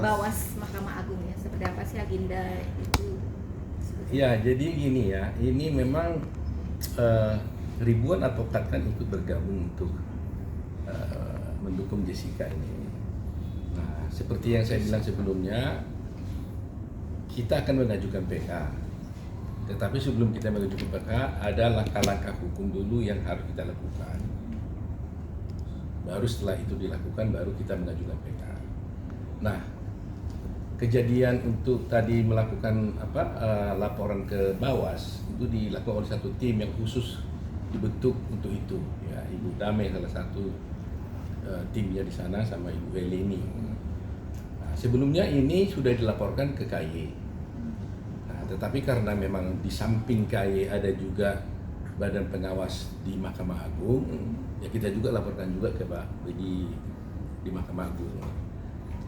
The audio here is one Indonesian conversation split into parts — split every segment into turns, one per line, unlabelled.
Bawas Mahkamah Agung ya. Seperti apa sih agenda itu?
Ya, jadi gini ya, ini memang ribuan advokat kan ikut bergabung untuk mendukung Jessica ini. Nah, seperti yang saya bilang sebelumnya, kita akan mengajukan PK. Tetapi sebelum kita mengajukan PK, ada langkah-langkah hukum dulu yang harus kita lakukan. Baru setelah itu dilakukan, baru kita mengajukan PK. Nah, kejadian untuk tadi melakukan laporan ke Bawas itu dilakukan oleh satu tim yang khusus dibentuk untuk itu. Ya, Ibu Damai salah satu timnya di sana sama Ibu Eleni. Nah, sebelumnya ini sudah dilaporkan ke KY. Nah, tetapi karena memang di samping KY ada juga badan pengawas di Mahkamah Agung, ya kita juga laporkan juga ke di Mahkamah Agung.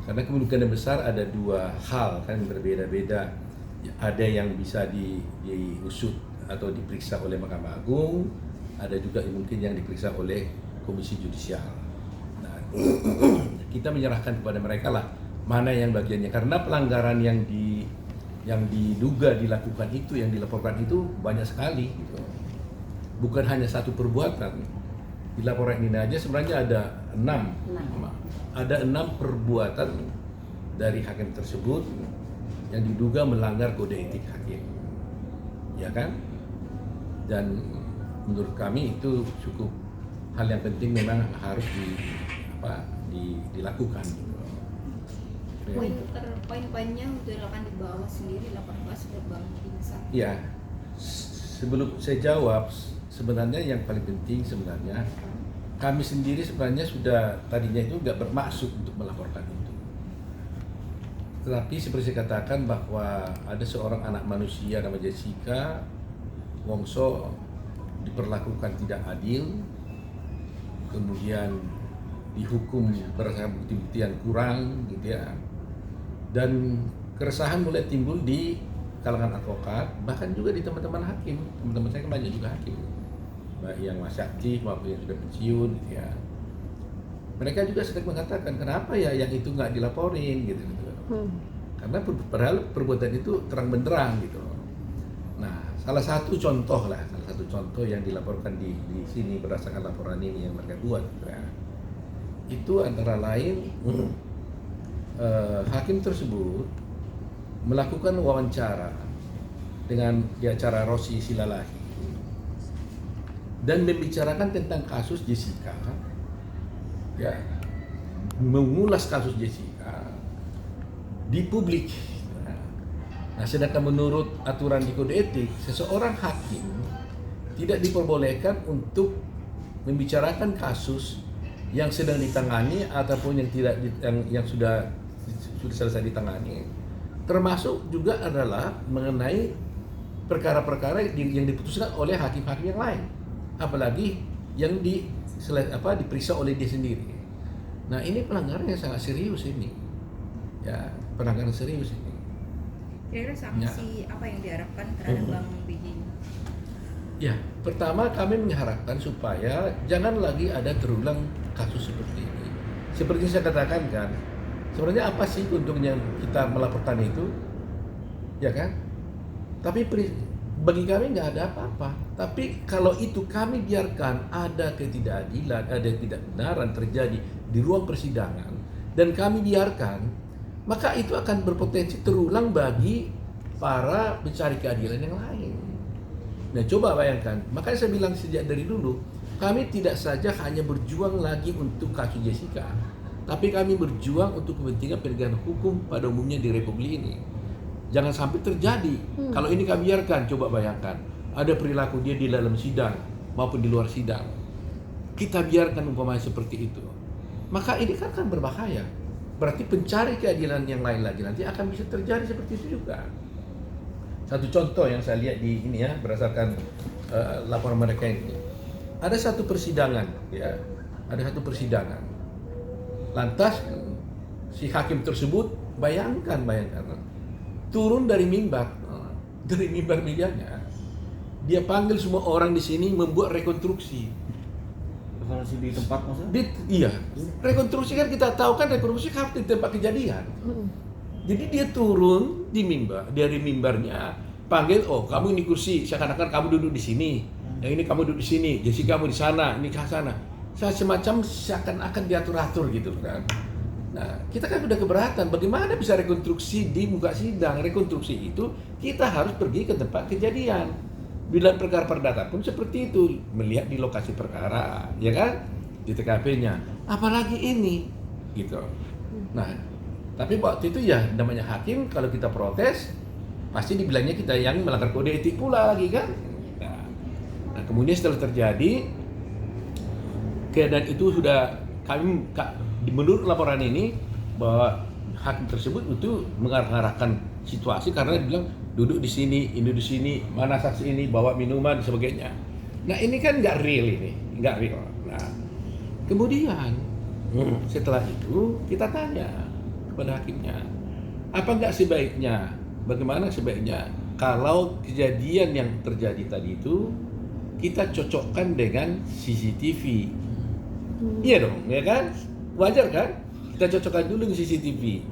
Karena kemungkinan besar ada dua hal kan yang berbeda-beda. Ada yang bisa diusut atau diperiksa oleh Mahkamah Agung, ada juga mungkin yang diperiksa oleh Komisi Yudisial. Nah, kita menyerahkan kepada mereka lah mana yang bagiannya, karena pelanggaran yang diduga dilakukan itu, yang dilaporkan itu banyak sekali gitu. Bukan hanya satu perbuatan. Di laporan ini aja sebenarnya ada 6 perbuatan dari hakim tersebut yang diduga melanggar kode etik hakim, ya kan? Dan menurut kami itu cukup hal yang penting, memang harus dilakukan.
Poin-poinnya untuk dilakukan di bawah sendiri, laporan bawah Bang Binsa.
Ya, sebelum saya jawab, sebenarnya yang paling penting sebenarnya kami sendiri sebenarnya sudah tadinya itu nggak bermaksud untuk melaporkan itu. Tetapi seperti saya katakan bahwa ada seorang anak manusia nama Jessica Wongso diperlakukan tidak adil, kemudian dihukum berdasarkan bukti-bukti yang kurang gitu ya. Dan keresahan mulai timbul di kalangan advokat, bahkan juga di teman-teman hakim. Teman-teman saya kan banyak juga hakim, baik yang masih aktif maupun yang sudah pensiun gitu ya. Mereka juga sedang mengatakan kenapa ya yang itu nggak dilaporin gitu. Karena padahal perbuatan itu terang benderang gitu. Nah, salah satu contoh yang dilaporkan di sini berdasarkan laporan ini yang mereka buat gitu ya. Itu antara lain hakim tersebut melakukan wawancara dengan di acara Rossi Silalahi dan membicarakan tentang kasus Jessica, ya, mengulas kasus Jessica di publik. Nah, sedangkan menurut aturan di kode etik, seseorang hakim tidak diperbolehkan untuk membicarakan kasus yang sedang ditangani ataupun yang sudah selesai ditangani, termasuk juga adalah mengenai perkara-perkara yang diputuskan oleh hakim-hakim yang lain, apalagi yang diperiksa oleh dia sendiri. Nah, ini pelanggaran yang sangat serius ini, ya, pelanggaran serius ini.
Kira-kira sanksi apa yang diharapkan terhadap Bang Biji?
Ya, pertama kami mengharapkan supaya jangan lagi ada terulang kasus seperti ini. Seperti saya katakan kan, sebenarnya apa sih untungnya kita melaporkan itu, ya kan? Tapi bagi kami nggak ada apa-apa. Tapi kalau itu kami biarkan ada ketidakadilan, ada ketidakbenaran terjadi di ruang persidangan, dan kami biarkan, maka itu akan berpotensi terulang bagi para pencari keadilan yang lain. Nah, coba bayangkan, makanya saya bilang sejak dari dulu, kami tidak saja hanya berjuang lagi untuk kasus Jessica, tapi kami berjuang untuk kepentingan penegakan hukum pada umumnya di Republik ini. Jangan sampai terjadi. Kalau ini kami biarkan, coba bayangkan, ada perilaku dia di dalam sidang maupun di luar sidang. Kita biarkan umpamanya seperti itu. Maka ini kan berbahaya. Berarti pencari keadilan yang lain lagi nanti akan bisa terjadi seperti itu juga. Satu contoh yang saya lihat di ini ya, berdasarkan laporan mereka ini. Ada satu persidangan, ya, ada satu persidangan. Lantas si hakim tersebut bayangkan, turun dari mimbar medianya, dia panggil semua orang di sini membuat rekonstruksi
Evaluasi di tempat maksudnya?
Iya, rekonstruksi kan kita tahu kan rekonstruksi harus di tempat kejadian. Jadi dia turun di mimbar, dari mimbarnya panggil, oh kamu ini kursi, seakan-akan kamu duduk di sini, yang ini kamu duduk di sini, Jessica kamu di sana, ini ke sana. Saya semacam seakan-akan diatur-atur gitu kan. Nah, kita kan udah keberatan, bagaimana bisa rekonstruksi di muka sidang? Rekonstruksi itu kita harus pergi ke tempat kejadian. Bila perkara perdata pun seperti itu, melihat di lokasi perkara, ya kan? Di TKP-nya. Apalagi ini, gitu. Nah, tapi waktu itu ya namanya hakim, kalau kita protes, pasti dibilangnya kita yang melanggar kode etik pula lagi kan? Nah, kemudian setelah terjadi, keadaan itu sudah kami menurut laporan ini bahwa hakim tersebut itu mengarahkan situasi karena dia bilang duduk di sini, ini di sini, mana saksi ini, bawa minuman dan sebagainya. Nah ini kan nggak real ini, nggak real. Nah kemudian setelah itu kita tanya kepada hakimnya, apa nggak sebaiknya, bagaimana sebaiknya kalau kejadian yang terjadi tadi itu kita cocokkan dengan CCTV. Iya dong, ya kan? Wajar kan? Kita cocokkan dulu ke CCTV.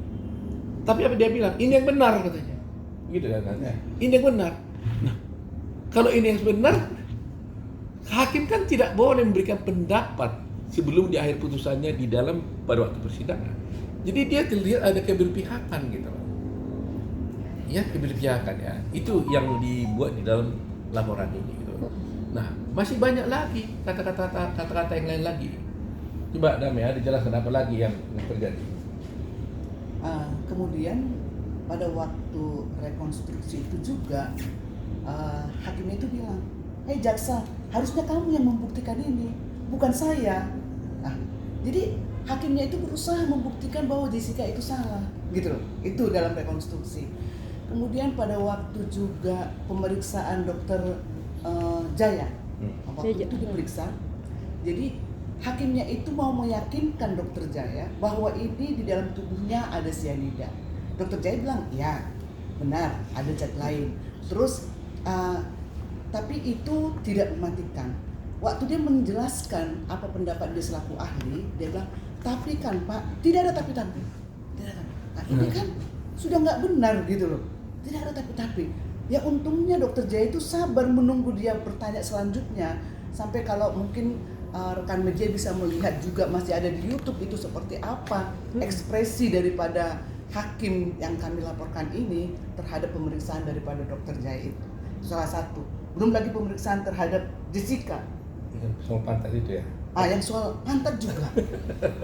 Tapi apa dia bilang? Ini yang benar katanya. Gitu kan? Ini yang benar. Nah, kalau ini yang benar, hakim kan tidak boleh memberikan pendapat sebelum di akhir putusannya di dalam pada waktu persidangan. Jadi dia terlihat ada keberpihakan gitu loh. Ya, keberpihakan ya. Itu yang dibuat di dalam laporan ini gitu. Nah, masih banyak lagi kata-kata yang lain lagi. Coba Dam ya, dijelaskan apa lagi yang terjadi.
Kemudian pada waktu rekonstruksi itu juga hakim itu bilang, hei jaksa, harusnya kamu yang membuktikan ini, bukan saya. Nah, jadi hakimnya itu berusaha membuktikan bahwa Jessica itu salah, gitu loh. Itu dalam rekonstruksi. Kemudian pada waktu juga pemeriksaan dokter Jaya, waktu itu diperiksa, jadi hakimnya itu mau meyakinkan dokter Jaya bahwa ini di dalam tubuhnya ada cyanida. Dokter Jaya bilang, ya benar, ada zat lain. Terus, tapi itu tidak mematikan. Waktu dia menjelaskan apa pendapat dia selaku ahli, dia bilang, tapi kan Pak, tidak ada tapi-tapi. Tidak ada. Nah ini kan sudah nggak benar gitu loh. Tidak ada tapi-tapi. Ya untungnya dokter Jaya itu sabar menunggu dia bertanya selanjutnya. Sampai kalau mungkin rekan media bisa melihat juga masih ada di YouTube itu seperti apa ekspresi daripada hakim yang kami laporkan ini terhadap pemeriksaan daripada dokter Jaya itu. Salah satu. Belum lagi pemeriksaan terhadap Jessica.
Soal pantat itu ya?
Yang soal pantat juga.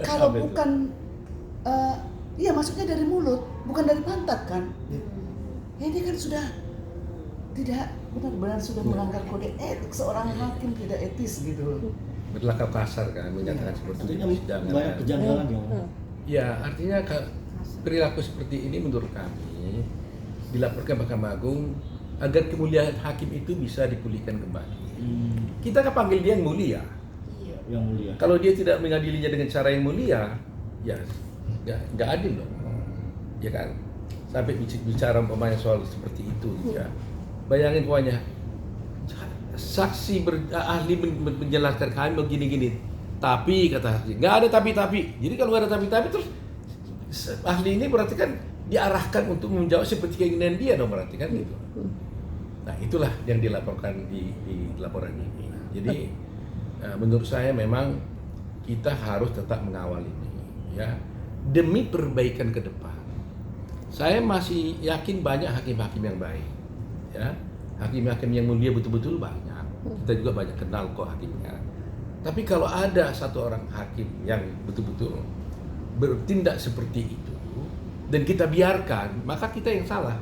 Kalau bukan, iya maksudnya dari mulut, bukan dari pantat kan? Ini kan sudah tidak benar-benar sudah melanggar kode etik seorang hakim, tidak etis gitu loh.
Berlakap kasar kan, menyatakan seperti itu.
Banyak kejanggalan ya.
Ya, artinya perilaku seperti ini menurut kami dilaporkan Mahkamah Agung agar kemuliaan hakim itu bisa dipulihkan kembali. Kita kan panggil dia yang mulia.
Yang mulia.
Kalau dia tidak mengadilinya dengan cara yang mulia, ya nggak adil dong. Ya kan? Sampai bicara umpamanya soal seperti itu, ya. Bayangin pokoknya saksi ahli menjelaskan kami begini-gini, tapi kata saksi nggak ada tapi. Jadi kalau nggak ada tapi terus ahli ini berarti kan diarahkan untuk menjawab seperti keinginan dia dong, berarti kan gitu. Nah itulah yang dilaporkan di laporan ini. Jadi menurut saya memang kita harus tetap mengawal ini ya demi perbaikan ke depan. Saya masih yakin banyak hakim-hakim yang baik ya. Hakim-hakim yang mulia betul-betul banyak. Kita juga banyak kenal kok hakimnya. Tapi kalau ada satu orang hakim yang betul-betul bertindak seperti itu dan kita biarkan, maka kita yang salah.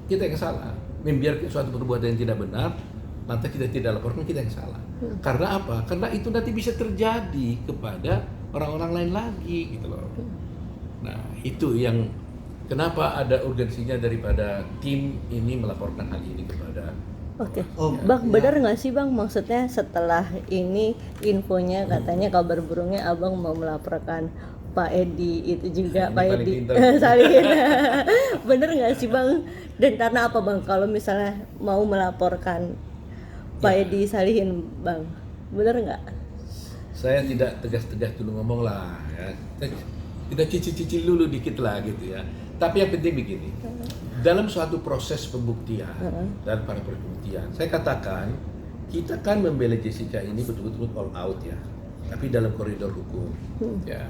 Kita yang salah. Membiarkan suatu perbuatan yang tidak benar, lantas kita tidak laporkan, kita yang salah. Karena apa? Karena itu nanti bisa terjadi kepada orang-orang lain lagi gitu loh. Nah, itu yang kenapa ada urgensinya daripada tim ini melaporkan hal ini kepada.
Oke. Bang, benar nggak sih Bang, maksudnya setelah ini infonya katanya kabar burungnya Abang mau melaporkan Pak Edi itu juga, Pak Edi Salihin. Bener nggak sih Bang? Dan karena apa Bang? Kalau misalnya mau melaporkan Pak Edi Salihin Bang, bener nggak?
saya tidak tegas-tegas dulu ngomong lah ya. Kita cicil-cicil dulu dikit lah gitu ya. Tapi yang penting begini, dalam suatu proses pembuktian dan para pembuktian, saya katakan kita kan membela Jessica ini betul-betul all out ya, tapi dalam koridor hukum ya.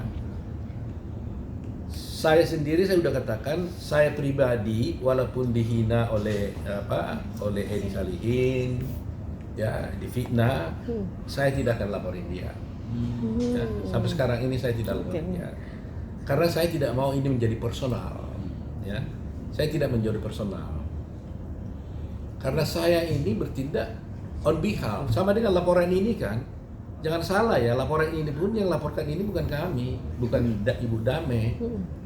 Saya sendiri saya sudah katakan, saya pribadi walaupun dihina oleh oleh Edi Salihin, ya difitnah, saya tidak akan laporin dia. Ya, sampai sekarang ini saya tidak laporin dia, karena saya tidak mau ini menjadi personal. Ya, saya tidak menjadi personal, karena saya ini bertindak on behalf, sama dengan laporan ini kan. Jangan salah ya, laporan ini pun yang laporkan ini bukan kami, bukan Ibu Dame.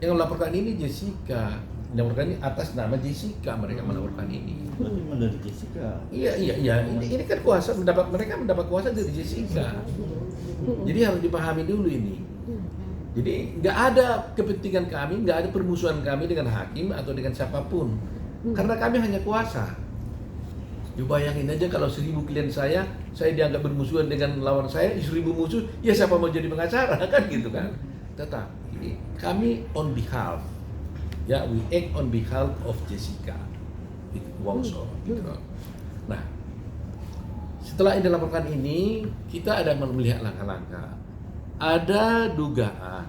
Yang melaporkan ini Jessica. Yang melaporkan ini atas nama Jessica, mereka melaporkan ini.
Berarti memang dari Jessica.
Iya. Ini kan kuasa mereka mendapat kuasa dari Jessica. Jadi harus dipahami dulu ini. Jadi nggak ada kepentingan kami, nggak ada permusuhan kami dengan hakim atau dengan siapapun. Karena kami hanya kuasa. Bayangin aja kalau 1000 klien saya dianggap bermusuhan dengan lawan saya, 1000 musuh, ya siapa mau jadi pengacara kan gitu kan. Tetapi kami on behalf, ya we act on behalf of Jessica Wongso gitu. Nah, setelah ini dilaporkan ini, kita ada melihat langkah-langkah. Ada dugaan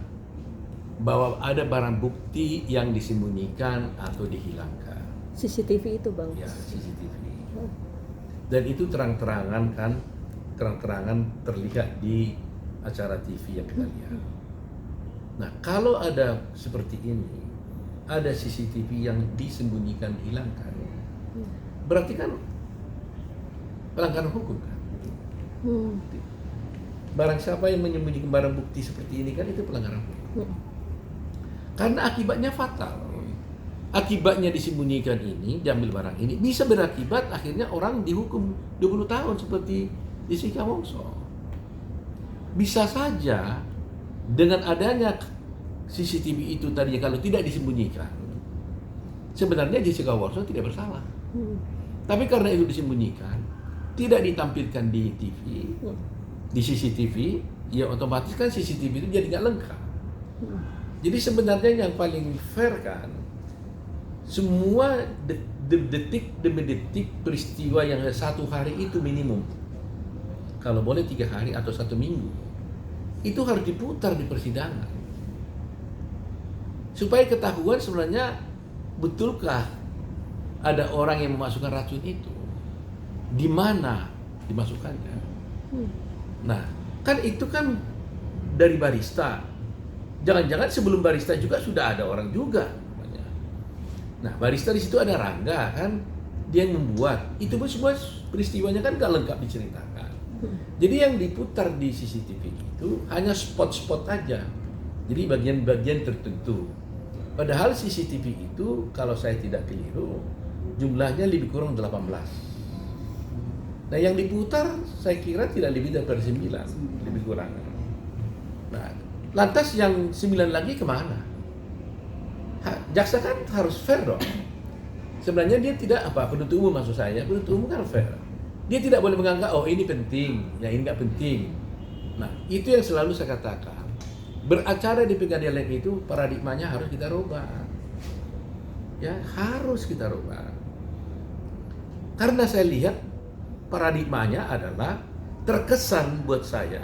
bahwa ada barang bukti yang disembunyikan atau dihilangkan.
CCTV itu bang?
Ya, CCTV. Dan itu terang-terangan terlihat di acara TV yang kita lihat. Nah, kalau ada seperti ini, ada CCTV yang disembunyikan, dihilangkan, berarti kan pelanggaran hukum kan? Barang siapa yang menyembunyikan barang bukti seperti ini kan itu pelanggaran hukum. Karena akibatnya fatal. Akibatnya disembunyikan ini, diambil barang ini, bisa berakibat akhirnya orang dihukum 20 tahun seperti Jessica Wongso. Bisa saja dengan adanya CCTV itu tadi kalau tidak disembunyikan, sebenarnya Jessica Wongso tidak bersalah. Tapi karena itu disembunyikan, tidak ditampilkan di TV, di CCTV, ya otomatis kan CCTV itu jadi nggak lengkap. Jadi sebenarnya yang paling fair kan, semua detik demi detik peristiwa yang 1 hari itu minimum, kalau boleh 3 hari atau 1 minggu, itu harus diputar di persidangan supaya ketahuan sebenarnya betulkah ada orang yang memasukkan racun itu, di mana dimasukkannya. Nah, kan itu kan dari barista, jangan-jangan sebelum barista juga sudah ada orang juga. Nah, barista di situ ada Rangga kan, dia yang membuat. Itu pun semua peristiwanya kan gak lengkap diceritakan. Jadi yang diputar di CCTV itu hanya spot-spot aja. Jadi bagian-bagian tertentu. Padahal CCTV itu kalau saya tidak keliru jumlahnya lebih kurang 18. Nah, yang diputar saya kira tidak lebih dari 9, lebih kurang. Nah, lantas yang 9 lagi kemana? Jaksa kan harus fair dong. Sebenarnya dia tidak penuntut umum maksud saya, penuntut umum kan fair. Dia tidak boleh menganggap oh ini penting, ya ini nggak penting. Nah, itu yang selalu saya katakan. Beracara di pengadilan itu paradigmanya harus kita rubah. Ya, harus kita rubah. Karena saya lihat paradigmanya adalah terkesan buat saya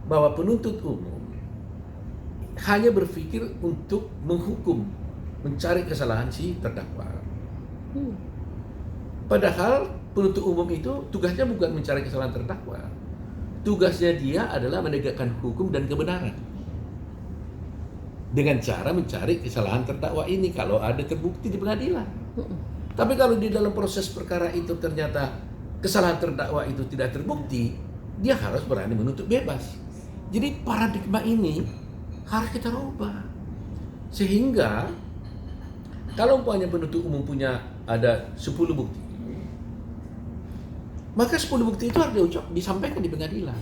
bahwa penuntut umum hanya berpikir untuk menghukum, mencari kesalahan si terdakwa. Padahal penuntut umum itu tugasnya bukan mencari kesalahan terdakwa. Tugasnya dia adalah menegakkan hukum dan kebenaran. Dengan cara mencari kesalahan terdakwa ini kalau ada terbukti di pengadilan. Tapi kalau di dalam proses perkara itu ternyata kesalahan terdakwa itu tidak terbukti, dia harus berani menuntut bebas. Jadi paradigma ini harus kita rubah. Sehingga kalau umpamanya penuntut umum punya ada 10 bukti, maka 10 bukti itu harus disampaikan di pengadilan.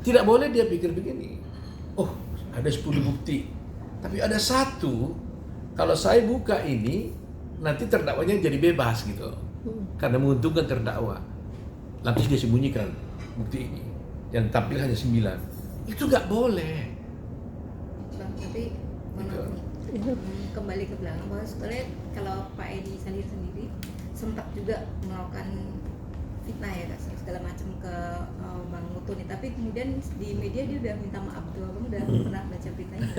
Tidak boleh dia pikir begini, oh ada 10 bukti, tapi ada 1, kalau saya buka ini, nanti terdakwanya jadi bebas gitu. Karena menguntungkan terdakwa. Lantas dia sembunyikan bukti ini. yang tampil hanya 9. Itu nggak boleh.
Bang, tapi mohon maaf nih, kembali ke belakang bahwa sebetulnya kalau Pak Edi Salir sendiri sempat juga melakukan fitnah ya Kak, segala macam ke Bang Mutu nih, tapi kemudian di media dia udah minta maaf tuh. Kamu udah pernah baca beritanya?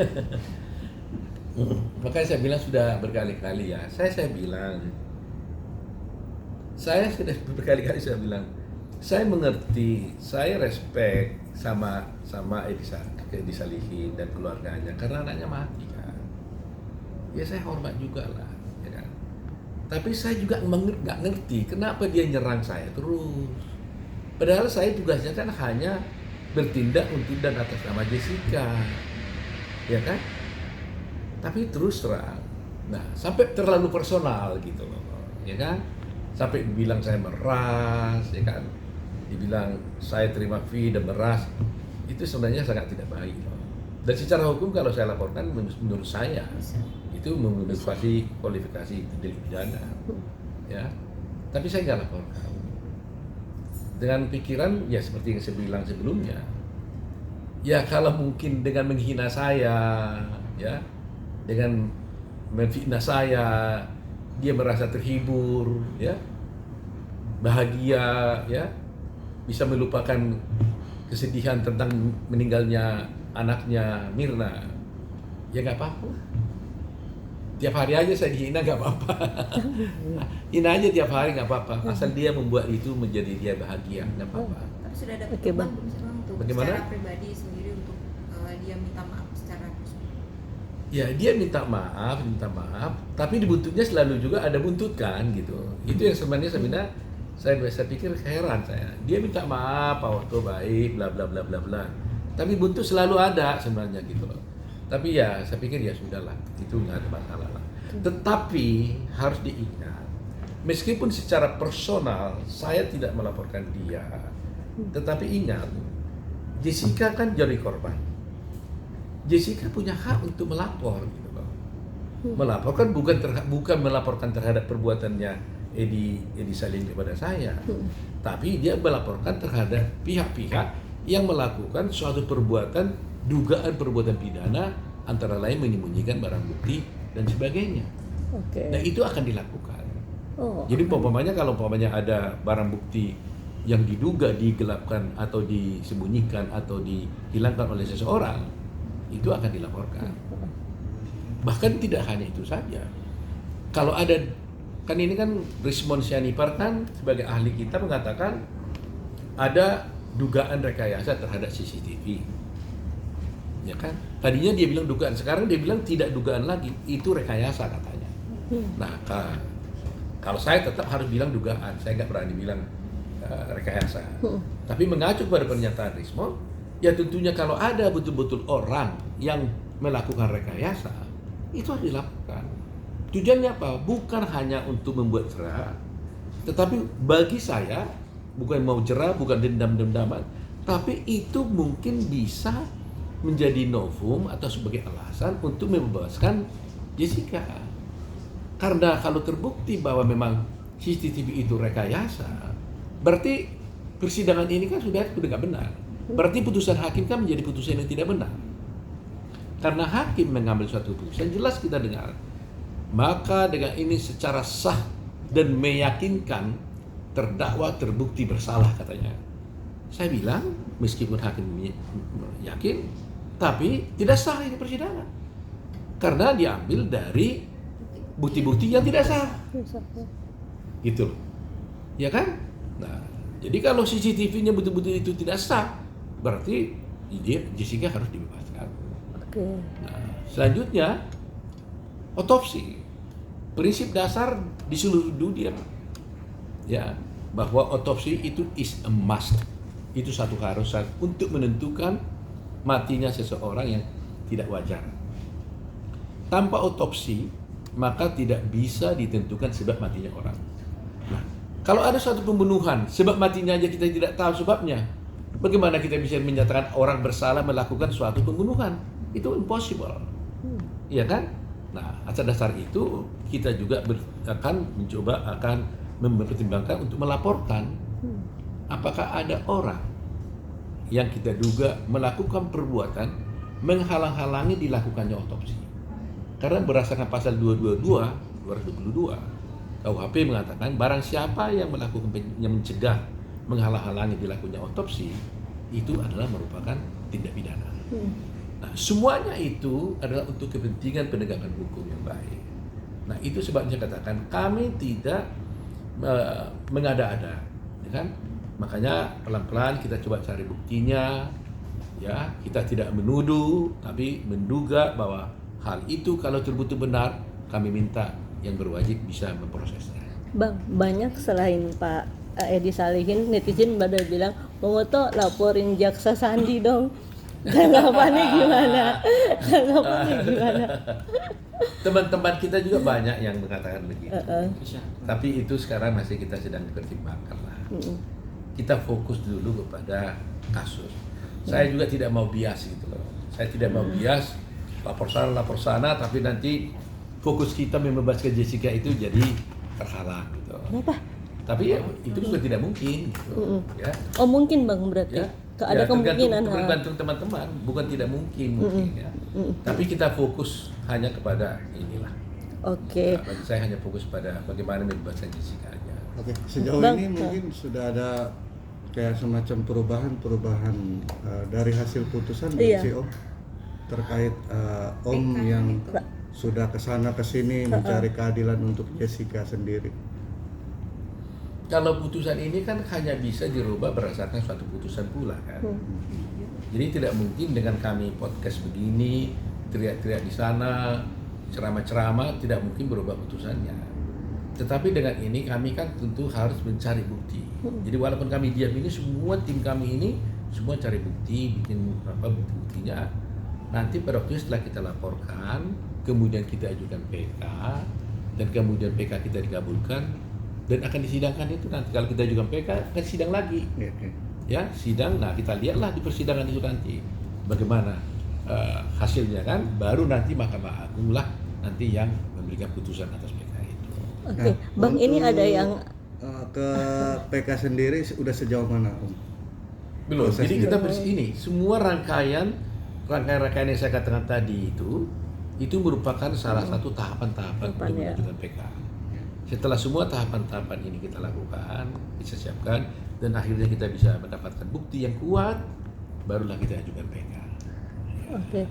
Makanya saya bilang sudah berkali-kali ya. Saya bilang, saya sudah berkali-kali saya bilang, saya mengerti, saya respect sama Edi Salihin dan keluarganya karena anaknya mati kan. Ya saya hormat juga lah, ya kan. Tapi saya juga nggak ngerti kenapa dia nyerang saya terus. Padahal saya tugasnya kan hanya bertindak untuk dan atas nama Jessica, ya kan. Tapi terus terang, nah sampai terlalu personal gitu loh, ya kan. Sampai dibilang saya meras, ya kan. Dibilang saya terima fee dan meras, itu sebenarnya sangat tidak baik loh. Dan secara hukum kalau saya laporkan menurut saya itu memenuhi kualifikasi delik pidana, ya. Tapi saya nggak laporkan dengan pikiran ya seperti yang saya bilang sebelumnya. Ya kalau mungkin dengan menghina saya, ya, dengan menfitnah saya, dia merasa terhibur, ya, bahagia, ya, bisa melupakan kesedihan tentang meninggalnya anaknya Mirna, ya nggak apa-apa. Tiap hari aja saya dihina nggak apa-apa. Hina aja tiap hari nggak apa-apa. Asal dia membuat itu menjadi dia bahagia, nggak apa-apa.
Tapi sudah ada
Oke, Bang.
belum sih Bang tuh
Bagaimana?
secara pribadi sendiri untuk dia minta maaf secara resmi?
Ya dia minta maaf, tapi di buntutnya selalu juga ada buntut kan gitu. Itu yang sebenarnya saya pikir heran saya. Dia minta maaf, Pak Waktu baik, bla bla bla bla bla. Tapi buntut selalu ada sebenarnya gitu loh. Tapi ya saya pikir ya sudahlah, itu nggak ada masalah lah. Tetapi harus diingat, meskipun secara personal saya tidak melaporkan dia, tetapi ingat, Jessica kan jadi korban. Jessica punya hak untuk melapor gitu loh. Melaporkan bukan melaporkan terhadap perbuatannya Edi Salim kepada saya, tapi dia melaporkan terhadap pihak-pihak yang melakukan suatu perbuatan, dugaan perbuatan pidana, antara lain menyembunyikan barang bukti dan sebagainya.
Oke.
Nah itu akan dilakukan.
Oh.
Jadi kalau ada barang bukti yang diduga digelapkan atau disembunyikan atau dihilangkan oleh seseorang, itu akan dilaporkan. Bahkan tidak hanya itu saja. Kalau ada, kan ini kan Rismon Sianipar kan sebagai ahli kita mengatakan ada dugaan rekayasa terhadap CCTV, ya kan? Tadinya dia bilang dugaan, sekarang dia bilang tidak dugaan lagi, itu rekayasa katanya. Nah, kalau saya tetap harus bilang dugaan, saya nggak berani bilang rekayasa. Tapi mengacu pada pernyataan Rismon, ya tentunya kalau ada betul-betul orang yang melakukan rekayasa, itu harus dilakukan. Tujuannya apa? Bukan hanya untuk membuat cerah, tetapi bagi saya bukan mau cerah, bukan dendam-dendaman, tapi itu mungkin bisa menjadi novum atau sebagai alasan untuk membebaskan Jessica. Karena kalau terbukti bahwa memang CCTV itu rekayasa, berarti persidangan ini kan sudah nggak benar. Berarti putusan hakim kan menjadi putusan yang tidak benar. Karena hakim mengambil suatu putusan, jelas kita dengar. Maka dengan ini secara sah dan meyakinkan terdakwa terbukti bersalah katanya. Saya bilang meskipun hakim yakin, tapi tidak sah ini persidangan. Karena diambil dari bukti-bukti yang tidak sah. Gitu loh. Ya kan? Nah, jadi kalau CCTV-nya betul-betul itu tidak sah, berarti Jessica harus dibebaskan.
Oke.
Nah, selanjutnya otopsi. Prinsip dasar di seluruh dunia, ya, bahwa otopsi itu is a must. Itu satu keharusan untuk menentukan matinya seseorang yang tidak wajar. Tanpa otopsi, maka tidak bisa ditentukan sebab matinya orang. Nah, kalau ada suatu pembunuhan, sebab matinya aja kita tidak tahu sebabnya, bagaimana kita bisa menyatakan orang bersalah melakukan suatu pembunuhan? Itu impossible, iya kan? Nah, atas dasar itu kita juga akan mempertimbangkan untuk melaporkan apakah ada orang yang kita duga melakukan perbuatan menghalang-halangi dilakukannya otopsi. Karena berdasarkan pasal 222 KUHP mengatakan barang siapa yang melakukan yang mencegah, menghalang-halangi dilakukannya otopsi itu adalah merupakan tindak pidana. Nah, semuanya itu adalah untuk kepentingan penegakan hukum yang baik. Nah, itu sebabnya katakan kami tidak mengada-ada, ya kan? Makanya pelan-pelan kita coba cari buktinya, ya. Kita tidak menuduh, tapi menduga bahwa hal itu kalau terbukti benar, kami minta yang berwajib bisa memprosesnya.
Bang, banyak selain Pak Edi Salihin, netizen pada bilang, Bang Oto laporin Jaksa Sandi dong. Tanggapannya gimana?
Teman-teman kita juga banyak yang mengatakan begitu. Tapi itu sekarang masih kita sedang pertimbangkan lah. Kita fokus dulu kepada kasus. Saya juga tidak mau bias gitu loh. Saya tidak mau bias lapor sana, tapi nanti fokus kita membebaskan Jessica itu jadi terhalang gitu.
Kenapa?
Tapi ya, itu juga tidak mungkin gitu. Ya.
Oh mungkin Bang berarti.
Ya.
Ada kemungkinan.
Tergantung teman-teman, bukan tidak mungkin ya. Tapi kita fokus hanya kepada inilah.
Oke.
Nah, bagi saya hanya fokus pada bagaimana membebaskan Jessica aja.
Oke, sejauh
Bang,
ini mungkin sudah ada kayak semacam perubahan dari hasil putusan dari
Iya.
Om terkait Om yang sudah kesana kesini mencari keadilan untuk Jessica sendiri.
Kalau putusan ini kan hanya bisa dirubah berdasarkan suatu putusan pula kan. Jadi tidak mungkin dengan kami podcast begini, teriak-teriak di sana, ceramah-ceramah, tidak mungkin berubah putusannya. Tetapi dengan ini kami kan tentu harus mencari bukti. Jadi walaupun kami diam ini, semua tim kami ini semua cari bukti, bikin bukti-buktinya. Nanti pada waktu setelah kita laporkan, kemudian kita ajukan PK, dan kemudian PK kita dikabulkan, dan akan disidangkan itu nanti. Kalau kita ajukan PK, akan sidang lagi. Ya, sidang, nah kita lihatlah di persidangan itu nanti bagaimana hasilnya kan, baru nanti Mahkamah Agung lah nanti yang memberikan putusan atas PK itu.
Oke, Bang ini
untuk,
ada yang
ke PK sendiri udah sejauh mana Om?
Belum.
Proses
Jadi kita ini semua rangkaian yang saya katakan tadi itu merupakan salah satu tahapan-tahapan untuk
ya.
mengajukan PK. Setelah semua tahapan-tahapan ini kita lakukan, kita siapkan, dan akhirnya kita bisa mendapatkan bukti yang kuat, barulah kita ajukan PK.
Oke.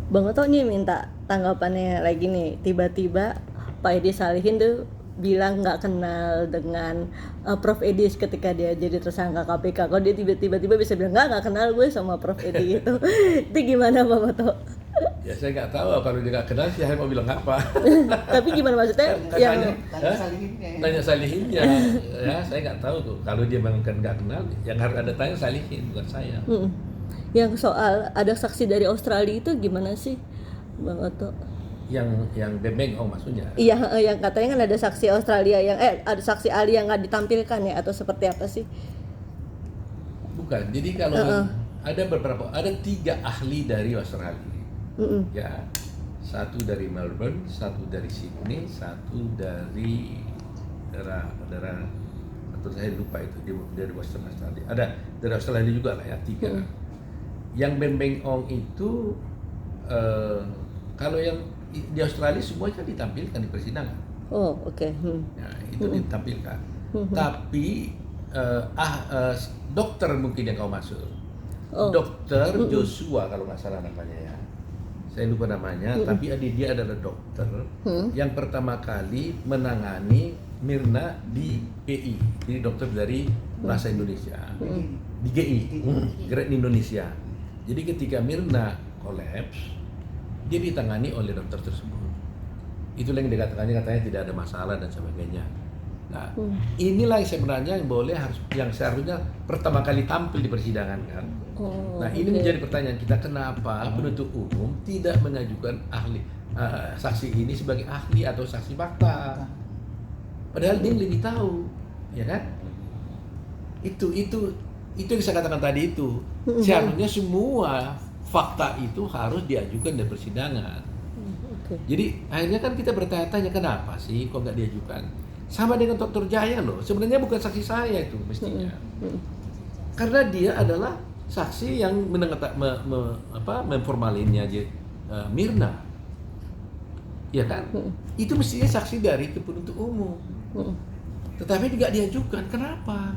Bang Oto nih minta tanggapannya lagi nih. Tiba-tiba Pak Edi Salihin tuh bilang nggak kenal dengan Prof Edi ketika dia jadi tersangka KPK. Kalau dia tiba-tiba bisa bilang nggak kenal gue sama Prof Edi itu. Itu gimana Bang Oto?
Ya saya nggak tahu, kalau dia nggak kenal sih saya mau bilang apa.
Tapi gimana maksudnya? Yang
Tanya Salihinnya ya.
Tanya Salihinnya, ya saya nggak tahu tuh. Kalau dia memang nggak kenal, yang harus ada tanya Salihin, bukan saya.
yang soal ada saksi dari Australia itu gimana sih Bang Oto?
Yang Bembeng, oh maksudnya?
Iya, yang katanya kan ada saksi Australia yang ada saksi ahli yang nggak ditampilkan ya, atau seperti apa sih?
Bukan. Jadi kalau ada 3 ahli dari Australia. Ya, 1 dari Melbourne, 1 dari Sydney, 1 dari daerah atau saya lupa itu dari Western Australia. Ada dari Australia juga lah ya, 3. Yang Bembeng Ong itu kalau yang di Australia semuanya ditampilkan di persidangan.
Oh, oke.
Ya, itu ditampilkan. Tapi dokter mungkin yang kau maksud. Dokter Joshua kalau nggak salah namanya ya. Saya lupa namanya, tapi dia adalah dokter yang pertama kali menangani Mirna di PI, jadi dokter dari bahasa Indonesia, di GI, Great Indonesia. Jadi ketika Mirna kolaps, dia ditangani oleh dokter tersebut. Itulah yang dikatakannya katanya tidak ada masalah dan sebagainya. Nah, inilah yang sebenarnya yang seharusnya pertama kali tampil di persidangan kan. Nah, ini menjadi pertanyaan kita, kenapa penuntut umum tidak mengajukan saksi ini sebagai ahli atau saksi fakta? Padahal dia lebih tahu, ya kan? Itu yang saya katakan tadi itu. Seharusnya semua fakta itu harus diajukan di persidangan. Jadi akhirnya kan kita bertanya-tanya, kenapa sih kok nggak diajukan? Sama dengan Dr. Jaya loh, sebenarnya bukan saksi saya itu mestinya. Karena dia adalah saksi yang memformalinnya Mirna, ya kan? Itu mestinya saksi dari penuntut umum, tetapi tidak diajukan. Kenapa?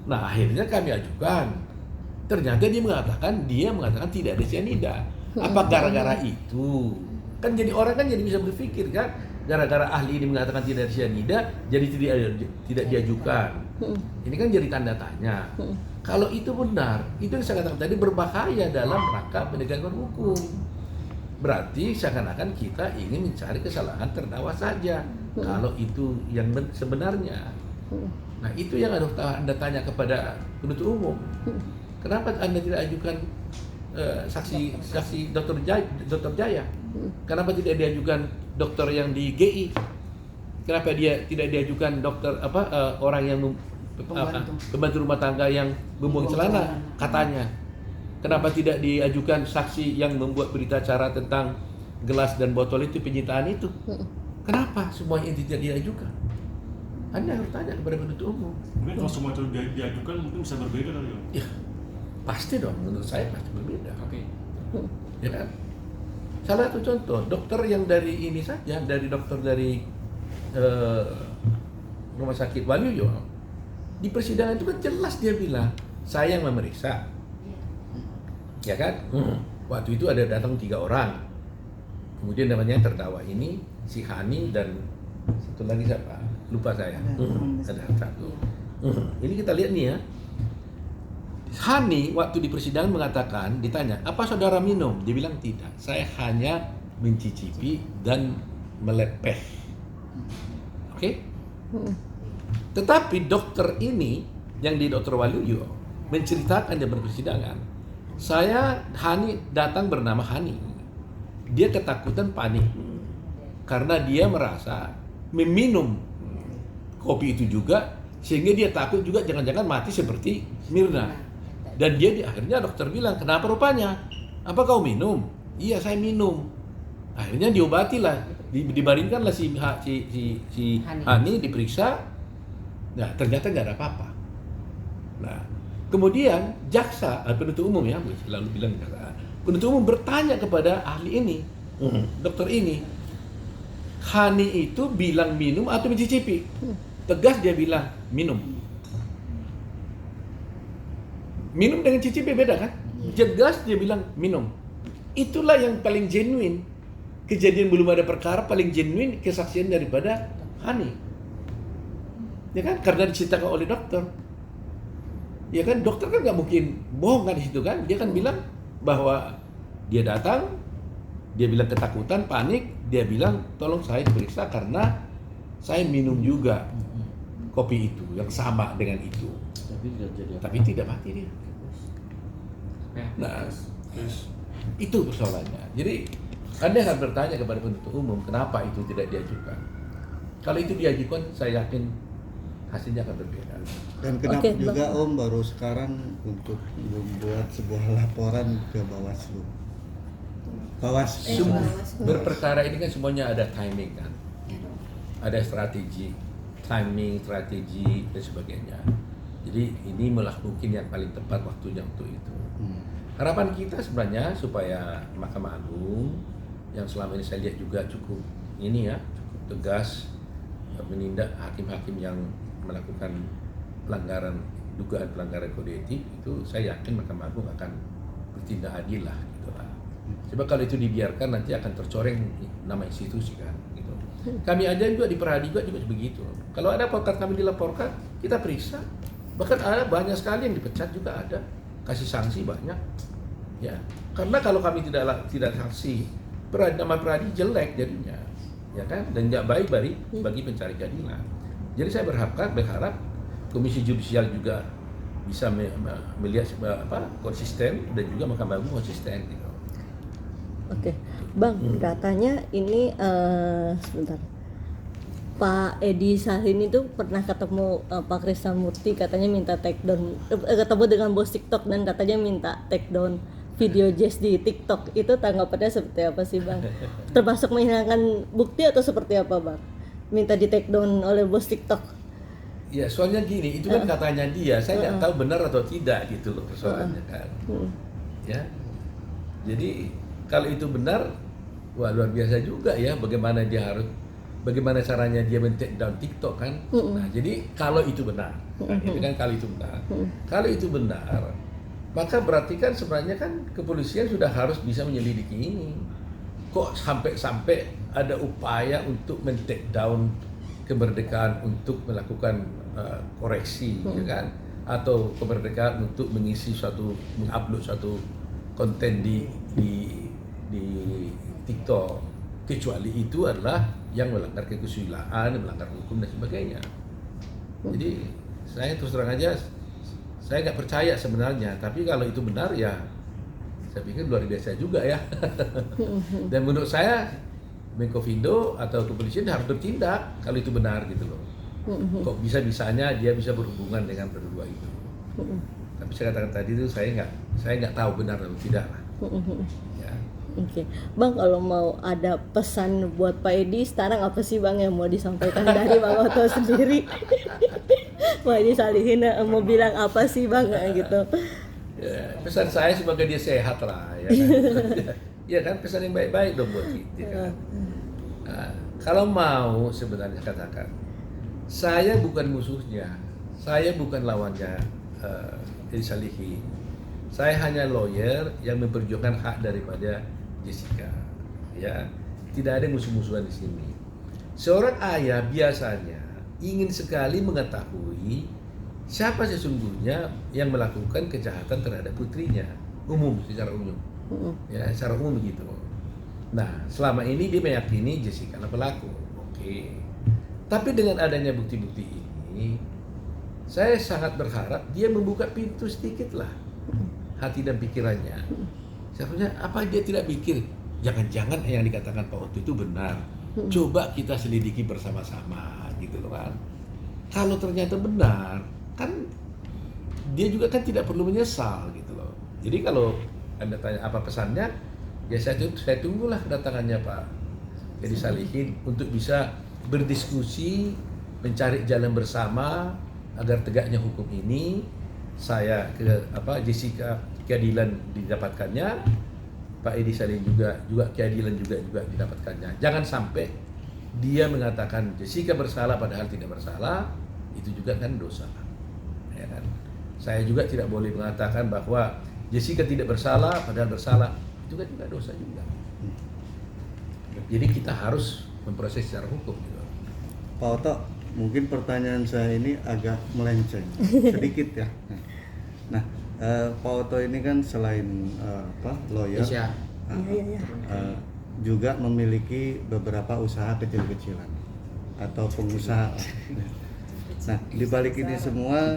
Nah akhirnya kami ajukan. Ternyata dia mengatakan tidak ada cyanida. Apa gara-gara itu? Kan jadi orang kan jadi bisa berpikir kan, gara-gara ahli ini mengatakan tidak ada cyanida, jadi tidak diajukan. Ini kan jadi tanda tanya. Kalau itu benar, itu yang saya katakan tadi berbahaya dalam rangka penegakan hukum. Berarti seakan-akan kita ingin mencari kesalahan terdakwa saja. Kalau itu yang sebenarnya. Nah itu yang harus Anda tanya kepada penuntut umum. Kenapa Anda tidak ajukan saksi Dr. Jaya? Kenapa tidak diajukan dokter yang di GI? Kenapa dia tidak diajukan dokter orang yang pembantu rumah tangga yang membuang celana katanya? Kenapa tidak diajukan saksi yang membuat berita acara tentang gelas dan botol itu, penyitaan itu? Kenapa semua ini tidak diajukan? Anda harus tanya kepada penuntut umum.
Mungkin kalau semua itu diajukan mungkin bisa berbeda kali ya?
Ya, pasti dong. Menurut saya pasti berbeda.
Oke.
Ya kan? Salah satu contoh, dokter yang dari ini saja, dari dokter dari Rumah Sakit Waluyo, di persidangan itu kan jelas dia bilang, saya yang memeriksa. Ya kan? Waktu itu ada datang 3 orang. Kemudian namanya terdakwa ini, si Hani dan satu lagi siapa? Lupa saya. Ada satu. Ini kita lihat nih ya. Hani waktu di persidangan mengatakan, ditanya, apa saudara minum? Dia bilang tidak, saya hanya mencicipi dan melepeh. Oke? Tetapi dokter ini, yang di Dr. Waluyo, menceritakan di persidangan, Hani datang bernama Hani. Dia ketakutan, panik, karena dia merasa meminum kopi itu juga, sehingga dia takut juga jangan-jangan mati seperti Mirna. Dan dia akhirnya dokter bilang, kenapa rupanya? Apa kau minum? Iya, saya minum. Akhirnya diobatilah, dibaringkanlah si Hani diperiksa. Nah, ternyata nggak ada apa-apa. Nah, kemudian jaksa, penuntut umum ya, lalu bilang penuntut umum bertanya kepada ahli ini, dokter ini, Hani itu bilang minum atau mencicipi? Tegas dia bilang minum. Minum dengan cicipi beda kan? Jelas dia bilang minum. Itulah yang paling genuine. Kejadian belum ada perkara, paling genuine kesaksian daripada Hani. Ya kan? Karena diceritakan oleh dokter. Ya kan? Dokter kan nggak mungkin bohong kan di situ kan? Dia kan bilang bahwa dia datang, dia bilang ketakutan, panik, dia bilang tolong saya diperiksa karena saya minum juga kopi itu yang sama dengan itu. Tapi tidak mati dia. Nah, itu persoalannya. Jadi Anda harus bertanya kepada penuntut umum kenapa itu tidak diajukan. Kalau itu diajukan, saya yakin hasilnya akan berbeda.
Dan kenapa juga Om baru sekarang untuk membuat sebuah laporan ke Bawaslu? Bawaslu
berperkara ini kan semuanya ada timing kan, ada strategi, timing, strategi dan sebagainya. Jadi ini malah mungkin yang paling tepat waktunya untuk itu. Harapan kita sebenarnya supaya Mahkamah Agung yang selama ini saya lihat juga cukup tegas menindak hakim-hakim yang melakukan dugaan pelanggaran kode etik, itu saya yakin Mahkamah Agung akan bertindak adil lah gitu lah. Sebab kalau itu dibiarkan nanti akan tercoreng nama institusi kan gitu. Kami aja juga di Peradi juga begitu. Kalau ada perkara kami dilaporkan, kita periksa. Bahkan ada banyak sekali yang dipecat juga ada, kasih sanksi banyak. Ya, karena kalau kami tidak sanksi, nama Peradi jelek jadinya, ya kan, dan nggak baik bagi pencari keadilan. Jadi saya berharap Komisi Judisial juga bisa melihat konsisten dan juga Mahkamah Agung konsisten gitu.
Oke, Bang, katanya ini sebentar. Pak Edi Sahin itu pernah ketemu Pak Krisnamurti, katanya minta take down, ketemu dengan bos TikTok dan katanya minta take down video Jess di TikTok. Itu tanggapannya seperti apa sih, Bang? Termasuk menghilangkan bukti atau seperti apa, Bang? Minta di take down oleh bos TikTok.
Ya soalnya gini, itu kan katanya dia, saya nggak tahu benar atau tidak gitu loh persoalannya kan. Ya, jadi kalau itu benar, wah luar biasa juga ya. Bagaimana caranya dia men-take down TikTok kan? Nah jadi kalau itu benar, nah, ini kan kalau itu benar, kalau itu benar, maka berarti kan sebenarnya kan kepolisian sudah harus bisa menyelidiki ini. Kok sampai ada upaya untuk men-take down kemerdekaan untuk melakukan koreksi, ya kan? Atau kemerdekaan untuk mengupload suatu konten di TikTok, kecuali itu adalah yang melanggar kesusilaan, melanggar hukum dan sebagainya. Jadi saya terus terang aja, saya nggak percaya sebenarnya. Tapi kalau itu benar ya, saya pikir luar biasa juga ya. Dan menurut saya Menkominfo atau kepolisian harus bertindak kalau itu benar gitu loh. Kok bisa-bisanya dia bisa berhubungan dengan berdua itu. Tapi saya katakan tadi itu saya nggak tahu benar atau tidak lah. Ya.
Oke, Bang, kalau mau ada pesan buat Pak Edi sekarang apa sih Bang yang mau disampaikan dari Bang Oto sendiri? Pak Edi Salihin mau bilang apa sih Bang gitu?
Ya, pesan saya semoga dia sehat lah ya kan? Ya kan, pesan yang baik-baik dong buat kita kan. Nah, kalau mau sebenarnya katakan, saya bukan musuhnya, saya bukan lawannya Edi Salihin. Saya hanya lawyer yang memperjuangkan hak daripada Jessica. Ya, tidak ada musuh-musuhan di sini. Seorang ayah biasanya ingin sekali mengetahui siapa sesungguhnya yang melakukan kejahatan terhadap putrinya, secara umum. Ya, secara umum begitu. Nah, selama ini dia meyakini Jessica adalah pelaku. Oke. Tapi dengan adanya bukti-bukti ini, saya sangat berharap dia membuka pintu sedikit lah hati dan pikirannya. Sebenarnya apa dia tidak pikir, jangan-jangan yang dikatakan Pak Oto itu benar. Coba kita selidiki bersama-sama gitu loh kan. Kalau ternyata benar, kan dia juga kan tidak perlu menyesal gitu loh. Jadi kalau Anda tanya apa pesannya, ya saya tunggulah kedatangannya Pak Edi Salihin untuk bisa berdiskusi, mencari jalan bersama agar tegaknya hukum ini. Saya Jessica keadilan didapatkannya, Pak Edi Salihin juga keadilan juga didapatkannya. Jangan sampai dia mengatakan Jessica bersalah padahal tidak bersalah, itu juga kan dosa. Ya kan? Saya juga tidak boleh mengatakan bahwa Jessica tidak bersalah padahal bersalah, itu kan juga dosa juga. Jadi kita harus memproses secara hukum gitu.
Pak Oto, mungkin pertanyaan saya ini agak melenceng sedikit ya. Nah, Pak Oto ini kan selain lawyer, juga memiliki beberapa usaha kecil-kecilan atau pengusaha. Nah, di balik ini semua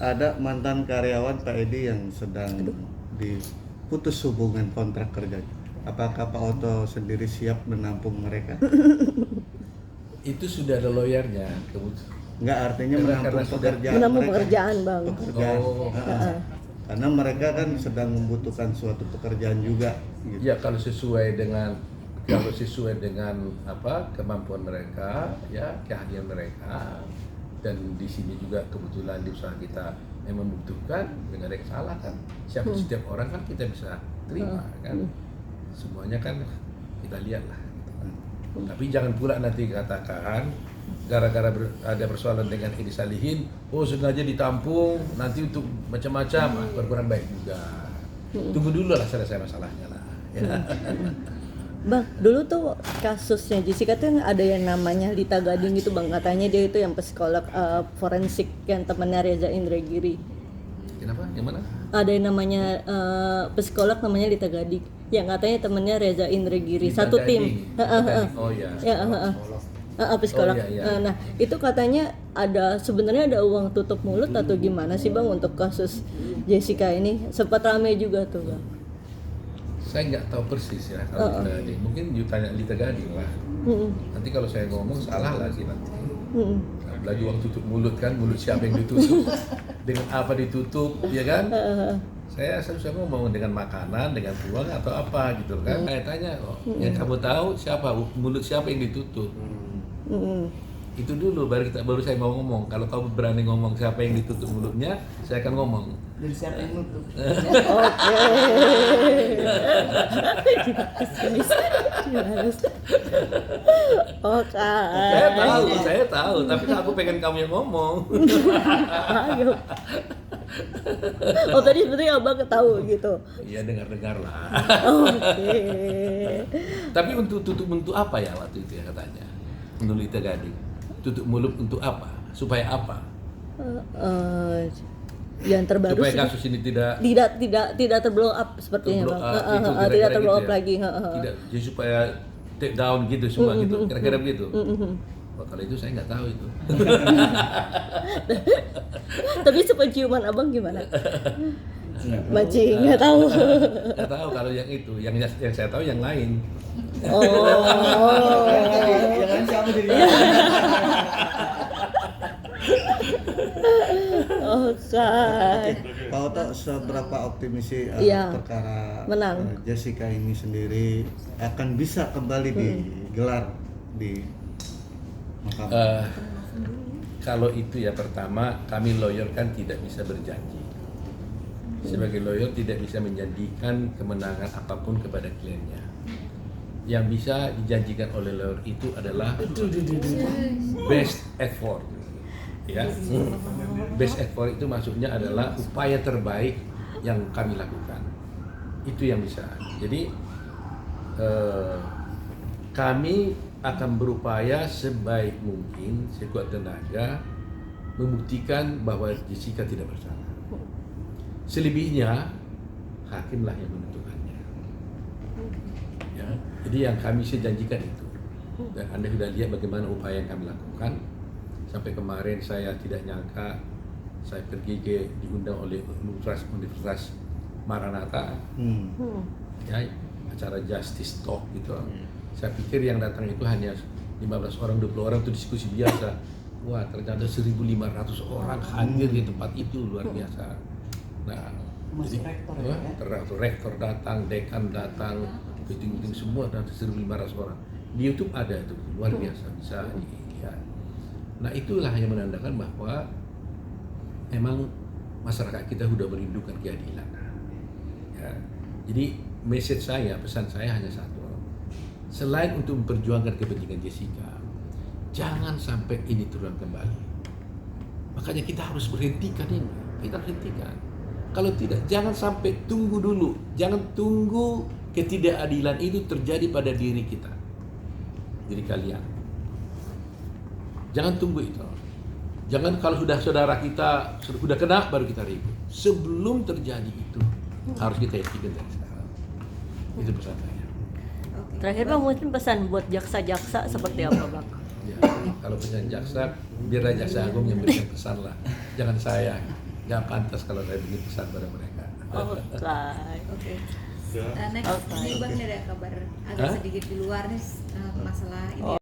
ada mantan karyawan Pak Edi yang sedang diputus hubungan kontrak kerja. Apakah Pak Oto sendiri siap menampung mereka?
Itu sudah ada lawyernya.
Enggak, artinya menampung pekerjaan
menampung
mereka.
pekerjaan Bang.
Pekerjaan. Karena mereka kan sedang membutuhkan suatu pekerjaan juga. Gitu.
Ya kalau sesuai dengan kemampuan mereka, ya keahlian mereka, dan di sini juga kebetulan di usaha kita memang membutuhkan, tidak ada kesalahan. Setiap orang kan kita bisa terima kan, semuanya kan kita lihat lah. Tapi jangan pula nanti katakan gara-gara ada persoalan dengan Edi Salihin, sengaja ditampung nanti untuk macam-macam, berkurang baik juga. Tunggu dulu lah selesai masalahnya lah. Ya.
Bang, dulu tuh kasusnya Jessica tuh ada yang namanya Lita Gading gitu Bang, katanya dia itu yang psikolog forensik yang temannya Reza Indragiri.
Kenapa? Yang mana?
Ada yang namanya psikolog namanya Lita Gading, yang katanya temannya Reza Indragiri,
Lita
satu
Gading.
tim.
Oh ya.
Psikolog.
Oh, iya.
Nah, itu katanya sebenarnya ada uang tutup mulut atau gimana sih Bang untuk kasus Jessica ini? Sempat ramai juga tuh Bang.
Saya nggak tahu persis ya kalau Lita Gading. Mungkin you tanya Lita Gading lah. Nanti kalau saya ngomong salah lagi nanti. Lagi uang tutup mulut kan, mulut siapa yang ditutup? Dengan apa ditutup, ya kan? Saya ngomong dengan makanan, dengan uang atau apa gitu kan? Saya tanya, yang kamu tahu siapa mulut siapa yang ditutup? Itu dulu baru saya mau ngomong. Kalau kamu berani ngomong siapa yang ditutup mulutnya, saya akan ngomong.
Dan siapa yang nutup?
Oke. Oke.
Saya tahu, tapi aku pengen kamu yang ngomong.
Ayo. Oh tadi sebetulnya abang ketahui gitu.
Iya dengar lah.
Oke.
Tapi untuk apa ya waktu itu ya katanya? Menurut Ita Gading, tutup mulut untuk apa? Supaya apa?
Yang terbaru
Supaya
sih
kasus ini tidak
tidak terblow up sepertinya
blow
bang.
up, itu
Tidak
kira-kira
terblow
gitu
up
ya?
lagi.
Tidak, jadi supaya take down gitu semua gitu, kira-kira begitu. Oh, kalau itu saya nggak tahu itu.
Tapi sepenciuman abang gimana? Maci nggak tahu.
Nggak tahu kalau yang itu, yang saya tahu yang lain.
Oh.
Jangan siapa jadi.
Oke.
Pak Oto, seberapa optimis sih
Iya.
perkara
Menang.
Jessica ini sendiri akan bisa kembali digelar di mahkamah?
Kalau itu ya pertama kami lawyer kan tidak bisa berjanji. Sebagai lawyer tidak bisa menjanjikan kemenangan apapun kepada kliennya. Yang bisa dijanjikan oleh lawyer itu adalah best effort. Ya, best effort itu maksudnya adalah upaya terbaik yang kami lakukan. Itu yang bisa. Jadi kami akan berupaya sebaik mungkin, sekuat tenaga membuktikan bahwa Jessica tidak bersalah. Selebihnya hakimlah yang menentukannya. Ya, jadi yang kami janjikan itu. Dan Anda sudah lihat bagaimana upaya yang kami lakukan. Sampai kemarin saya tidak nyangka saya pergi diundang oleh Universitas Maranatha, ya, acara Justice Talk gitu. Saya pikir yang datang itu hanya 15 orang, 20 orang, itu diskusi biasa. Wah, ternyata 1.500 orang hadir di tempat itu, luar biasa. Nah,
Masuk
jadi,
rektor
ya,
ya?
rektor datang, dekan datang, meeting semua, dan 1.500 orang. Di YouTube ada itu, luar biasa, bisa dilihat. Nah, itulah yang menandakan bahwa memang masyarakat kita sudah merindukan keadilan. Ya. Jadi message saya, pesan saya hanya satu. Selain untuk memperjuangkan kepentingan Jessica, jangan sampai ini terulang kembali. Makanya kita harus berhentikan ini. Kita harus hentikan. Kalau tidak, jangan sampai tunggu dulu. Jangan tunggu ketidakadilan itu terjadi pada diri kita, diri kalian. Jangan tunggu itu. Jangan kalau sudah saudara kita sudah kena baru kita ribut. Sebelum terjadi itu harus kita hentikan dari sekarang. Itu pesan saya.
Oke.
Terakhir bang mungkin pesan buat jaksa-jaksa seperti apa bang?
Ya, kalau pesan jaksa, biarlah jaksa agung yang berikan pesan lah. Jangan saya. Nggak pantas kalau saya bikin pesan pada mereka.
Oke.
Next,
Okay.
ini bang, ini ada kabar agak sedikit di luar nih masalah ini.